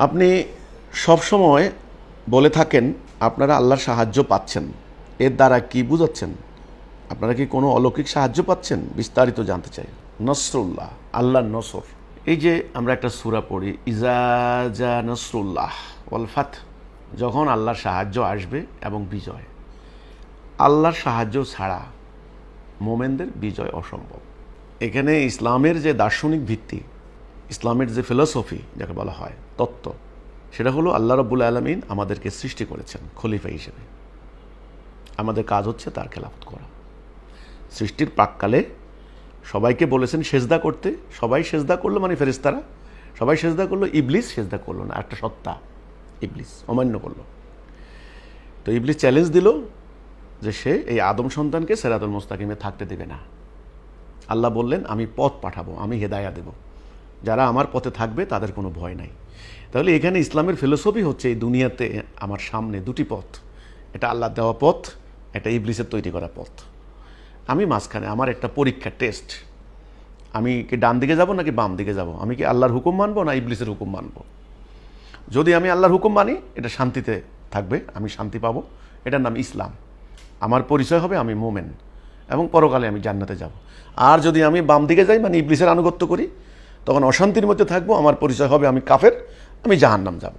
আপনি সবসময় বলে থাকেন আপনারা আল্লাহর সাহায্য পাচ্ছেন, এর দ্বারা কি বুঝাচ্ছেন? আপনারা কি কোনো অলৌকিক সাহায্য পাচ্ছেন? বিস্তারিত জানতে চাই। নসরুল্লাহ, আল্লাহর নসর। এই যে আমরা একটা সূরা পড়ি, ইজা জা নসরুল্লাহ ওয়াল ফাত, যখন আল্লাহর সাহায্য আসবে এবং বিজয়। আল্লাহর সাহায্য ছাড়া মোমেনদের বিজয় অসম্ভব। এখানে ইসলামের যে দার্শনিক ভিত্তি, ইসলামের যে ফিলসফি যাকে বলা হয়, তত্ত্ব, সেটা হলো আল্লাহ রাব্বুল আলামিন আমাদেরকে সৃষ্টি করেছেন খলিফা হিসেবে। আমাদের কাজ হচ্ছে তার খেলাফত করা। সৃষ্টির প্রাক্কালে সবাইকে বলেছেন সেজদা করতে, সবাই সেজদা করলো, মানে ফেরেশতারা সবাই সেজদা করলো, ইবলিস সেজদা করলো না। একটা সত্তা ইবলিস অমান্য করলো। তো ইবলিস চ্যালেঞ্জ দিল যে সে এই আদম সন্তানকে সিরাতুল মুস্তাকিমে থাকতে দেবে না। আল্লাহ বললেন আমি পথ পাঠাবো, আমি হেদায়া দেব, যারা আমার পথে থাকবে তাদের কোনো ভয় নাই। তাহলে এখানে ইসলামের ফিলোসফি হচ্ছে এই দুনিয়াতে আমার সামনে দুটি পথ, এটা আল্লাহ দেওয়া পথ, এটা ইবলিসের তৈরি করা পথ। আমি মাঝখানে আমার একটা পরীক্ষা, টেস্ট। আমি কি ডান দিকে যাব নাকি বাম দিকে যাব? আমি কি আল্লাহর হুকুম মানবো না ইবলিসের হুকুম মানবো? যদি আমি আল্লাহর হুকুম মানি, এটা শান্তিতে থাকবে, আমি শান্তি পাবো, এটার নাম ইসলাম, আমার পরিচয় হবে আমি মোমেন, এবং পরকালে আমি জান্নাতে যাব। আর যদি আমি বাম দিকে যাই, মানে ইবলিসের আনুগত্য করি, তখন অশান্তির মধ্যে থাকবো, আমার পরিচয় হবে আমি কাফের, আমি জাহান্নাম যাব।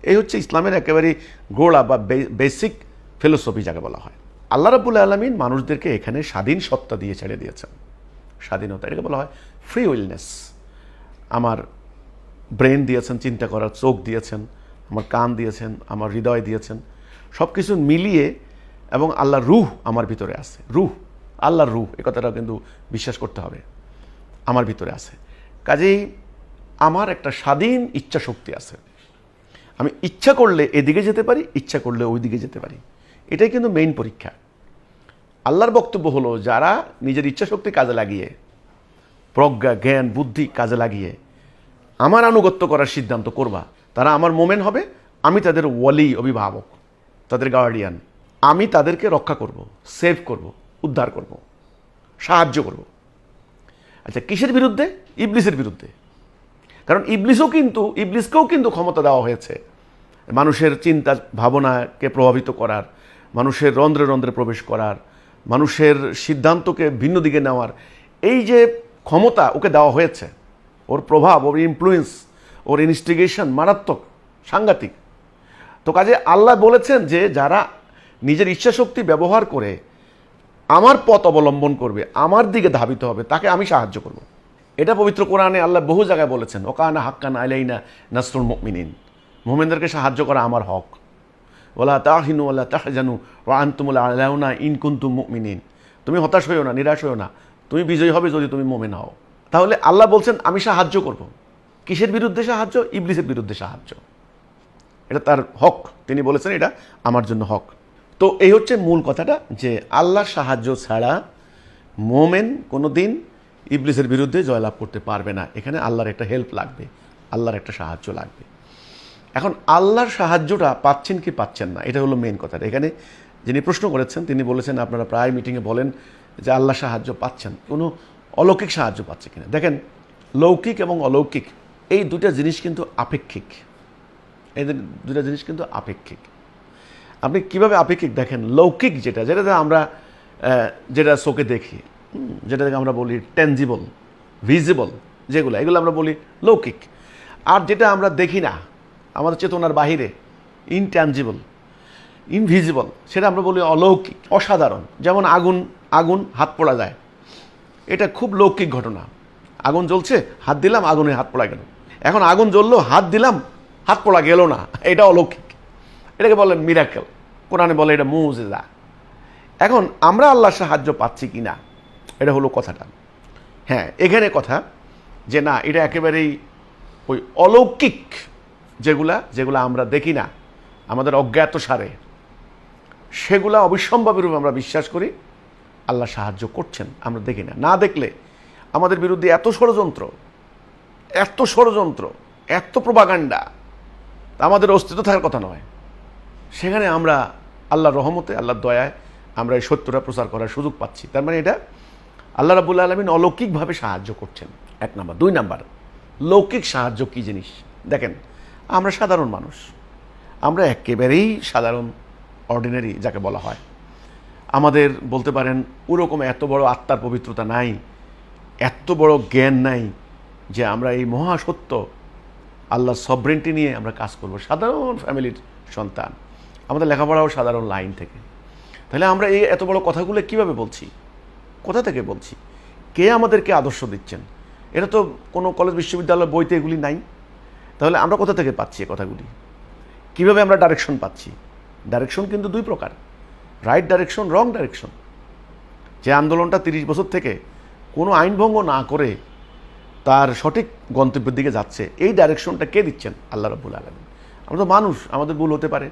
এই হচ্ছে ইসলামের একেবারে গোড়া বা বেসিক ফিলোসফি যাকে বলা হয়। আল্লাহ রাব্বুল আলামিন মানুষদেরকে এখানে স্বাধীন সত্তা দিয়ে ছেড়ে দিয়েছেন। স্বাধীনতা, এটাকে বলা হয় ফ্রি উইলনেস। আমার ব্রেন দিয়েছেন, চিন্তা করার চোখ দিয়েছেন, আমার কান দিয়েছেন, আমার হৃদয় দিয়েছেন, সব কিছু মিলিয়ে, এবং আল্লাহর রূহ আমার ভিতরে আছে। রূহ, আল্লাহর রূহ, এ কথাটা কিন্তু বিশ্বাস করতে হবে, আমার ভিতরে আছে। কাজেই আমার একটা স্বাধীন ইচ্ছা শক্তি আছে। আমি ইচ্ছা করলে এদিকে যেতে পারি, ইচ্ছা করলে ওই দিকে যেতে পারি। এটাই কিন্তু মেইন পরীক্ষা। আল্লাহর বক্তব্য হলো, যারা নিজের ইচ্ছা শক্তি কাজে লাগিয়ে, প্রজ্ঞা, জ্ঞান, বুদ্ধি কাজে লাগিয়ে আমার আনুগত্য করার সিদ্ধান্ত করবা, তারা আমার মোমেন হবে। আমি তাদের ওয়ালি, অভিভাবক, তাদের গার্ডিয়ান। আমি তাদেরকে রক্ষা করব, সেভ করব, উদ্ধার করব, সাহায্য করব। আচ্ছা, কিসের বিরুদ্ধে? ইবলিসের বিরুদ্ধে। কারণ ইবলিসকেও কিন্তু ক্ষমতা দেওয়া হয়েছে মানুষের চিন্তা ভাবনাকে প্রভাবিত করার, মানুষের রন্ধ্রে রন্ধ্রে প্রবেশ করার, মানুষের সিদ্ধান্তকে ভিন্ন দিকে নেওয়ার। এই যে ক্ষমতা ওকে দেওয়া হয়েছে, ওর প্রভাব, ওর ইনফ্লুয়েন্স, ওর ইনস্টিগেশন মারাত্মক, সাংঘাতিক। তো কাজে আল্লাহ বলেছেন যে যারা নিজের ইচ্ছাশক্তি ব্যবহার করে আমার পথ অবলম্বন করবে, আমার দিকে ধাবিত হবে, তাকে আমি সাহায্য করব। এটা পবিত্র কোরআনে আল্লাহ বহু জায়গায় বলেছেন, ওকানা হাক্কানা আলাইনা নাসরুল মুমিনিন, মুমিনদেরকে সাহায্য করা আমার হক। ওয়ালা তাহিনু ওয়ালা তাহজানু ওয়া আনতুমুল আলাউনা ইন কুনতুম মুমিনিন, তুমি হতাশ হইও না, নিরাশ হইও না, তুমি বিজয়ী হবে যদি তুমি মুমিন হও। তাহলে আল্লাহ বলছেন আমি সাহায্য করব। কিসের বিরুদ্ধে সাহায্য? ইবলিসের বিরুদ্ধে সাহায্য। এটা তার হক, তিনি বলেছেন এটা আমার জন্য হক। তো এই হচ্ছে মূল কথাটা, যে আল্লাহর সাহায্য ছাড়া মোমেন কোনো দিন ইবলিসের বিরুদ্ধে জয়লাভ করতে পারবে না। এখানে আল্লাহর একটা হেল্প লাগবে, আল্লাহর একটা সাহায্য লাগবে। এখন আল্লাহর সাহায্যটা পাচ্ছেন কি পাচ্ছেন না, এটা হলো মেন কথাটা। এখানে যিনি প্রশ্ন করেছেন তিনি বলেছেন, আপনারা প্রায় মিটিংয়ে বলেন যে আল্লাহ সাহায্য পাচ্ছেন, কোনো অলৌকিক সাহায্য পাচ্ছে কিনা। দেখেন, লৌকিক এবং অলৌকিক এই দুটা জিনিস কিন্তু আপেক্ষিক। এই দুটা জিনিস কিন্তু আপেক্ষিক। আপনি কিভাবে আপেক্ষিক দেখেন? লৌকিক যেটা আমরা যেটা চোখে দেখি, যেটাকে আমরা বলি টেনজিবল, ভিজিবল, এগুলো আমরা বলি লৌকিক। আর যেটা আমরা দেখি না, আমাদের চেতনার বাহিরে, ইনট্যাঞ্জিবল, ইনভিজিবল, সেটা আমরা বলি অলৌকিক, অসাধারণ। যেমন আগুন হাত পোড়া যায়, এটা খুব লৌকিক ঘটনা। আগুন জ্বলছে, হাত দিলাম, আগুনে হাত পোড়া গেল। এখন আগুন জ্বললো, হাত দিলাম, হাত পোড়া গেল না, এটা অলৌকিক। এটাকে বলে মিরাকেল, কোরআনে বলে এটা মুজিজা। এখন আমরা আল্লাহর সাহায্য পাচ্ছি কি না, এটা হলো কথাটা। হ্যাঁ, এখানে কথা যে না, এটা একেবারেই ওই অলৌকিক যেগুলা আমরা দেখি না, আমাদের অজ্ঞাত সারে, সেগুলা অবিসম্ভাবী রূপে আমরা বিশ্বাস করি আল্লাহ সাহায্য করছেন, আমরা দেখি না। না দেখলে আমাদের বিরুদ্ধে এত ষড়যন্ত্র, এত প্রোপাগান্ডা, আমাদের অস্তিত্ব থাকার কথা নয়। সেখানে আমরা আল্লাহর রহমতে, আল্লাহর দয়ায় আমরা এই সত্যটা প্রচার করার সুযোগ পাচ্ছি। তার মানে এটা আল্লাহ রাব্বুল আলামিন অলৌকিকভাবে সাহায্য করছেন, এক নাম্বার। দুই নাম্বার, লৌকিক সাহায্য কী জিনিস দেখেন। আমরা সাধারণ মানুষ, আমরা একেবারেই সাধারণ, অর্ডিনারি যাকে বলা হয়। আমাদের বলতে পারেন ওরকম এত বড় আত্মার পবিত্রতা নাই, এত বড় জ্ঞান নাই যে আমরা এই মহাসত্য আল্লাহর সভরেন্টি নিয়ে আমরা কাজ করব। সাধারণ ফ্যামিলির সন্তান, আমাদের লেখাপড়াও সাধারণ লাইন থেকে। তাহলে আমরা এই এত বড় কথাগুলো কিভাবে বলছি, কোথা থেকে বলছি, কে আমাদেরকে আদর্শ দিচ্ছেন? এটা তো কোনো কলেজ বিশ্ববিদ্যালয়ের বইতে এগুলি নাই। তাহলে আমরা কোথা থেকে পাচ্ছি এই কথাগুলি? কিভাবে আমরা ডাইরেকশন পাচ্ছি? ডাইরেকশন কিন্তু দুই প্রকার, রাইট ডাইরেকশন, রং ডাইরেকশন। যে আন্দোলনটা 30 বছর থেকে কোনো আইনভঙ্গ না করে তার সঠিক গন্তব্যের দিকে যাচ্ছে, এই ডাইরেকশনটা কে দিচ্ছেন? আল্লাহ রাব্বুল আলামিন। আমরা তো মানুষ, আমাদের ভুল হতে পারে,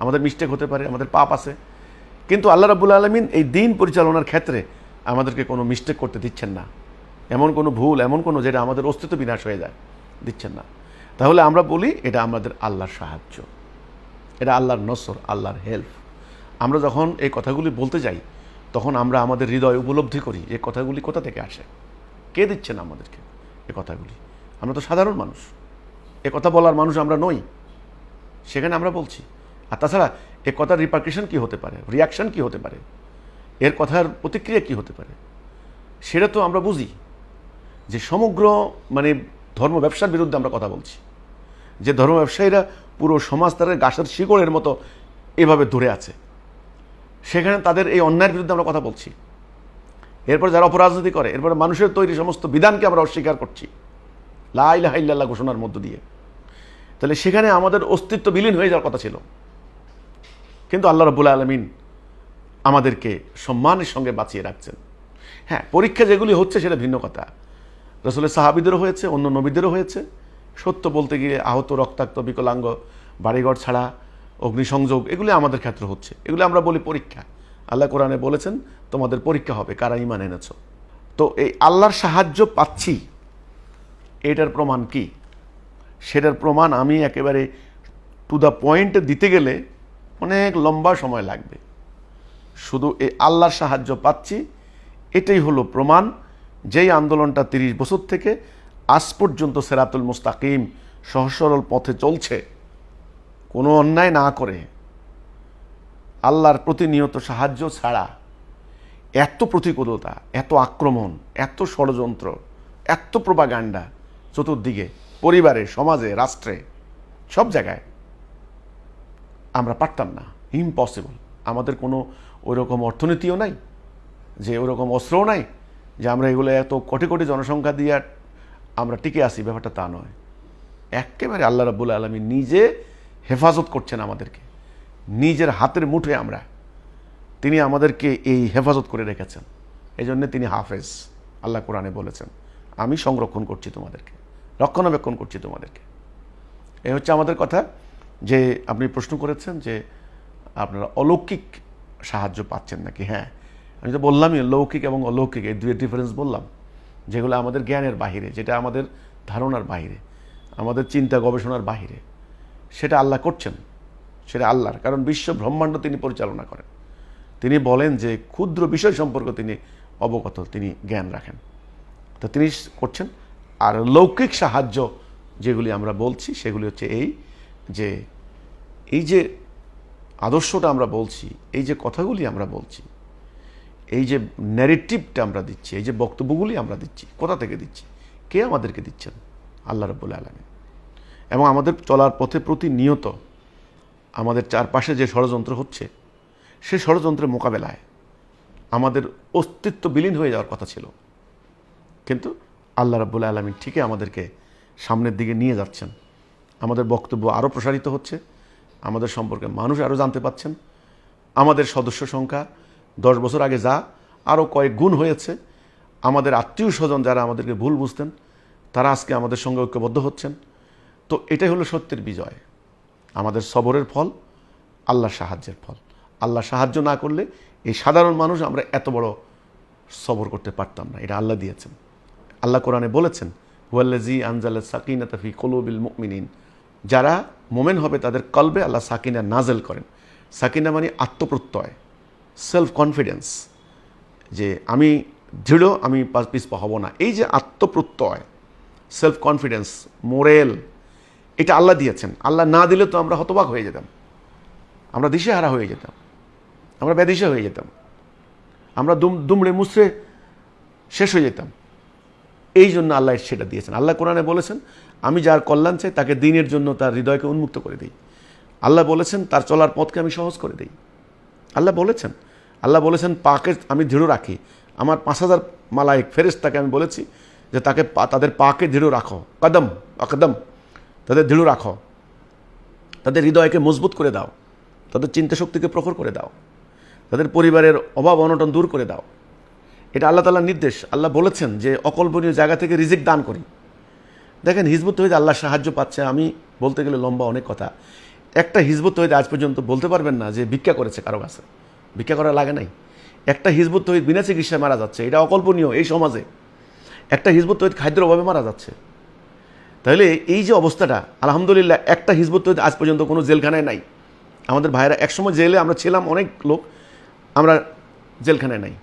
আমাদের মিস্টেক হতে পারে, আমাদের পাপ আছে, কিন্তু আল্লাহ রাব্বুল আলামিন এই দিন পরিচালনার ক্ষেত্রে আমাদেরকে কোনো মিস্টেক করতে দিচ্ছেন না। এমন কোনো ভুল, এমন কোনো যেটা আমাদের অস্তিত্ব বিনাশ হয়ে যায়, দিচ্ছেন না। তাহলে আমরা বলি এটা আমাদের আল্লাহর সাহায্য, এটা আল্লাহর নসর, আল্লাহর হেল্প। আমরা যখন এই কথাগুলি বলতে যাই তখন আমরা আমাদের হৃদয় উপলব্ধি করি এই কথাগুলি কোথা থেকে আসে, কে দিচ্ছেন আমাদেরকে এই কথাগুলি। আমরা তো সাধারণ মানুষ, এ কথা বলার মানুষ আমরা নই, সেখানে আমরা বলছি। আর তাছাড়া এ কথার রিপার্কেশন কী হতে পারে, রিয়াকশান কী হতে পারে, এর কথার প্রতিক্রিয়া কী হতে পারে, সেটা তো আমরা বুঝি। যে সমগ্র ধর্ম ব্যবসার বিরুদ্ধে আমরা কথা বলছি, যে ধর্ম ব্যবসায়ীরা পুরো সমাজ তাদের গাছের শিকড়ের মতো এভাবে ধরে আছে, সেখানে তাদের এই অন্যায়ের বিরুদ্ধে আমরা কথা বলছি। এরপর যারা অপরাজনীতি করে, এরপরে মানুষের তৈরি সমস্ত বিধানকে আমরা অস্বীকার করছি লা ইলাহা ইল্লাল্লাহ ঘোষণার মধ্য দিয়ে। তাহলে সেখানে আমাদের অস্তিত্ব বিলীন হয়ে যাওয়ার কথা ছিল, কিন্তু আল্লাহ রাব্বুল আলামিন আমাদেরকে সম্মানের সঙ্গে বাঁচিয়ে রাখছেন। হ্যাঁ, পরীক্ষা যেগুলি হচ্ছে সেটা ভিন্ন কথা, রাসূলের সাহাবীদেরও হয়েছে, অন্য নবীদেরও হয়েছে। সত্য বলতে গিয়ে আহত, রক্তাক্ত, বিকলাঙ্গ, বাড়িঘর ছাড়া, অগ্নিসংযোগ, এগুলি আমাদের ক্ষেত্রে হচ্ছে, এগুলি আমরা বলি পরীক্ষা। আল্লাহ কোরআনে বলেছেন তোমাদের পরীক্ষা হবে কারা ঈমান এনেছ। তো এই আল্লাহর সাহায্য পাচ্ছি, এটার প্রমাণ কি? সেটার প্রমাণ আমি একেবারে টু দ্য পয়েন্টে দিতে গেলে অনেক লম্বা সময় লাগবে। শুধু এই আল্লাহর সাহায্য পাচ্ছি এটাই হলো প্রমাণ। যেই আন্দোলনটা 30 বছর থেকে আজ পর্যন্ত সিরাতুল মুস্তাকিম, সহজ সরল পথে চলছে, কোনো অন্যায় না করে, আল্লাহর প্রতিনিয়ত সাহায্য ছাড়া এত প্রতিকূলতা, এত আক্রমণ, এত ষড়যন্ত্র, এত প্রোপাগান্ডা চতুর্দিকে, পরিবারে, সমাজে, রাষ্ট্রে, সব জায়গায় আমরা পারতাম না, ইম্পসিবল। আমাদের কোনো ওইরকম অর্থনীতিও নাই, যে ওইরকম অস্ত্রও নাই যে আমরা এগুলো এত কোটি কোটি জনসংখ্যা দিয়ে আমরা টিকে আসি, ব্যাপারটা তা নয়। একেবারে আল্লাহ রাব্বুল আলামিন নিজে হেফাজত করছেন আমাদেরকে, নিজের হাতের মুঠোয় আমরা, তিনি আমাদেরকে এই হেফাজত করে রেখেছেন। এই জন্যে তিনি হাফেজ। আল্লাহ কোরআনে বলেছেন আমি সংরক্ষণ করছি তোমাদেরকে, রক্ষণাবেক্ষণ করছি তোমাদেরকে। এই হচ্ছে আমাদের কথা। যে আপনি প্রশ্ন করেছেন যে আপনারা অলৌকিক সাহায্য পাচ্ছেন নাকি। হ্যাঁ, আমি তো বললামই লৌকিক এবং অলৌকিক এই দুয়ের ডিফারেন্স বললাম, যেগুলো আমাদের জ্ঞানের বাহিরে, যেটা আমাদের ধারণার বাহিরে, আমাদের চিন্তা গবেষণার বাহিরে, সেটা আল্লাহ করছেন, সেটা আল্লাহর। কারণ বিশ্ব ব্রহ্মাণ্ড তিনি পরিচালনা করেন, তিনি বলেন যে ক্ষুদ্র বিষয় সম্পর্কে তিনি অবগত, তিনি জ্ঞান রাখেন, তো তিনি করছেন। আর লৌকিক সাহায্য যেগুলি আমরা বলছি সেগুলি হচ্ছে এই যে আদর্শটা আমরা বলছি, এই যে কথাগুলি আমরা বলছি, এই যে ন্যারেটিভটা আমরা দিচ্ছি, এই যে বক্তব্যগুলি আমরা দিচ্ছি, কোথা থেকে দিচ্ছি, কে আমাদেরকে দিচ্ছেন? আল্লাহ রাব্বুল আলামিন। এবং আমাদের চলার পথে প্রতিনিয়ত আমাদের চারপাশে যে ষড়যন্ত্র হচ্ছে, সেই ষড়যন্ত্রের মোকাবেলায় আমাদের অস্তিত্ব বিলীন হয়ে যাওয়ার কথা ছিল, কিন্তু আল্লাহ রাব্বুল আলামিন ঠিকই আমাদেরকে সামনের দিকে নিয়ে যাচ্ছেন। আমাদের বক্তব্য আরও প্রসারিত হচ্ছে, আমাদের সম্পর্কে মানুষ আরও জানতে পাচ্ছেন, আমাদের সদস্য সংখ্যা 10 বছর আগে যা আরও কয়েক গুণ হয়েছে। আমাদের আত্মীয় স্বজন যারা আমাদেরকে ভুল বুঝতেন, তারা আজকে আমাদের সঙ্গে ঐক্যবদ্ধ হচ্ছেন। তো এটাই হলো সত্যের বিজয়, আমাদের সবরের ফল, আল্লাহর সাহায্যের ফল। আল্লাহ সাহায্য না করলে এই সাধারণ মানুষ আমরা এত বড় সবর করতে পারতাম না, এটা আল্লাহ দিয়েছেন। আল্লাহ কোরআনে বলেছেন হুয়াল্লাযী আনজালা সাকিনাতা ফি কুলুবিল মুমিনিন, যারা মোমেন হবে তাদের কলবে আল্লাহ সাকিনা নাজেল করেন। সাকিনা মানে আত্মপ্রত্যয়, সেলফ কনফিডেন্স, যে আমি দৃঢ়, আমি পিছপা হব না। এই যে আত্মপ্রত্যয়, সেলফ কনফিডেন্স, মোরেল, এটা আল্লাহ দিয়েছেন। আল্লাহ না দিলে তো আমরা হতবাক হয়ে যেতাম, আমরা দিশেহারা হয়ে যেতাম, আমরা ব্যাধিশা হয়ে যেতাম, আমরা দুমড়ে মুচড়ে শেষ হয়ে যেতাম। এই জন্য আল্লাহ সেটা দিয়েছেন। আল্লাহ কোরআনে বলেছেন, আমি যার কল্যাণ চাই তাকে দিনের জন্য তার হৃদয়কে উন্মুক্ত করে দিই। আল্লাহ বলেছেন তার চলার পথকে আমি সহজ করে দিই। আল্লাহ বলেছেন পাকে আমি দৃঢ় রাখি। আমার 5000 মালায়েক ফেরেশতাকে আমি বলেছি যে তাদের পাকে দৃঢ় রাখো, কদম তাদের দৃঢ় রাখো, তাদের হৃদয়কে মজবুত করে দাও, তাদের চিন্তা শক্তিকে প্রখর করে দাও, তাদের পরিবারের অভাব অনটন দূর করে দাও। এটা আল্লাহ তাআলার নির্দেশ। আল্লাহ বলেছেন যে অকল্পনীয় জায়গা থেকে রিজিক দান করি। দেখেন, হিজবুত তৌহিদ আল্লাহর সাহায্য পাচ্ছে। আমি বলতে গেলে লম্বা অনেক কথা। একটা হিজবুত তৌহিদ আজ পর্যন্ত বলতে পারবেন না যে ভিক্ষা করেছে কারো কাছে, ভিক্ষা করা লাগে নাই। একটা হিজবুত তৌহিদ বিনা চিকিৎসায় মারা যাচ্ছে, এটা অকল্পনীয় এই সমাজে। একটা হিজবুত তৌহিদ খাদ্যের অভাবে মারা যাচ্ছে। তাহলে এই যে অবস্থাটা, আলহামদুলিল্লাহ একটা হিজবুত তৌহিদ আজ পর্যন্ত কোনো জেলখানায় নাই। আমাদের ভাইয়েরা একসময় জেলে আমরা ছিলাম, অনেক লোক আমরা জেলখানায় নাই।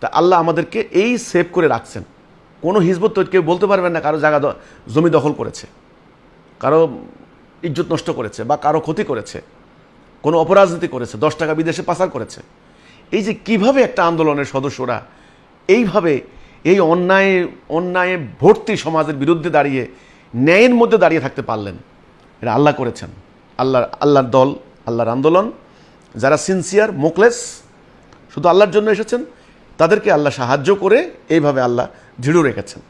তা আল্লাহ আমাদেরকে এই সেভ করে রাখছেন। কোনো হিজবুত তৌহিদ কেউ বলতে পারবেন না কারো জায়গা জমি দখল করেছে, কারো ইজ্জত নষ্ট করেছে, বা কারো ক্ষতি করেছে, কোনো অপরাজনীতি করেছে, 10 টাকা বিদেশে পাচার করেছে। এই যে কিভাবে একটা আন্দোলনের সদস্যরা এইভাবে এই অন্যায়ে ভর্তি সমাজের বিরুদ্ধে দাঁড়িয়ে ন্যায়ের মধ্যে দাঁড়িয়ে থাকতে পারলেন, এটা আল্লাহ করেছেন। আল্লাহর দল, আল্লাহর আন্দোলন, যারা সিনসিয়ার মোকলেস শুধু আল্লাহর জন্য এসেছেন, তাদেরকে আল্লাহ সাহায্য করে এইভাবে আল্লাহ দৃঢ় রেখেছেন।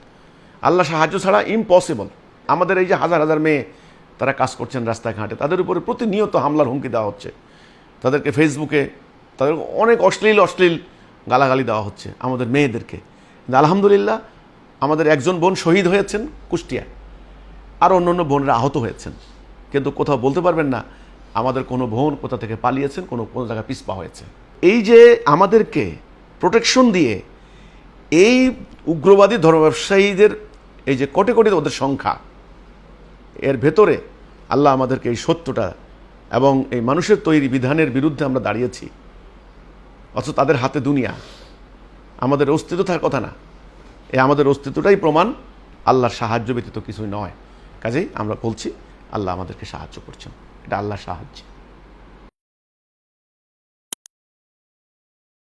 আল্লাহ সাহায্য ছাড়া ইম্পসিবল। আমাদের এই যে হাজার হাজার মেয়ে তারা কাজ করছেন রাস্তাঘাটে, তাদের উপরে প্রতিনিয়ত হামলার হুমকি দেওয়া হচ্ছে। তাদেরকে ফেসবুকে তাদের অনেক অশ্লীল গালাগালি দেওয়া হচ্ছে আমাদের মেয়েদেরকে। কিন্তু আলহামদুলিল্লাহ আমাদের একজন বোন শহীদ হয়েছেন কুষ্টিয়ায়, আর অন্য বোনরা আহত হয়েছেন। কিন্তু কোথাও বলতে পারবেন না আমাদের কোনো বোন কোথা থেকে পালিয়েছেন, কোনো জায়গায় পিছপা হয়েছে। এই যে আমাদেরকে প্রোটেকশন দিয়ে এই উগ্রবাদী ধর্ম ব্যবসায়ীদের এই যে কোটি কোটি ওদের সংখ্যা, এর ভেতরে আল্লাহ আমাদেরকে এই সত্যটা এবং এই মানুষের তৈরি বিধানের বিরুদ্ধে আমরা দাঁড়িয়েছি, অথচ তাদের হাতে দুনিয়া, আমাদের অস্তিত্ব থাকার কথা না। আমাদের অস্তিত্বটাই প্রমাণ আল্লাহর সাহায্য ব্যতীত কিছুই নয়। কাজেই আমরা বলছি আল্লাহ আমাদেরকে সাহায্য করছেন, এটা আল্লাহর সাহায্য।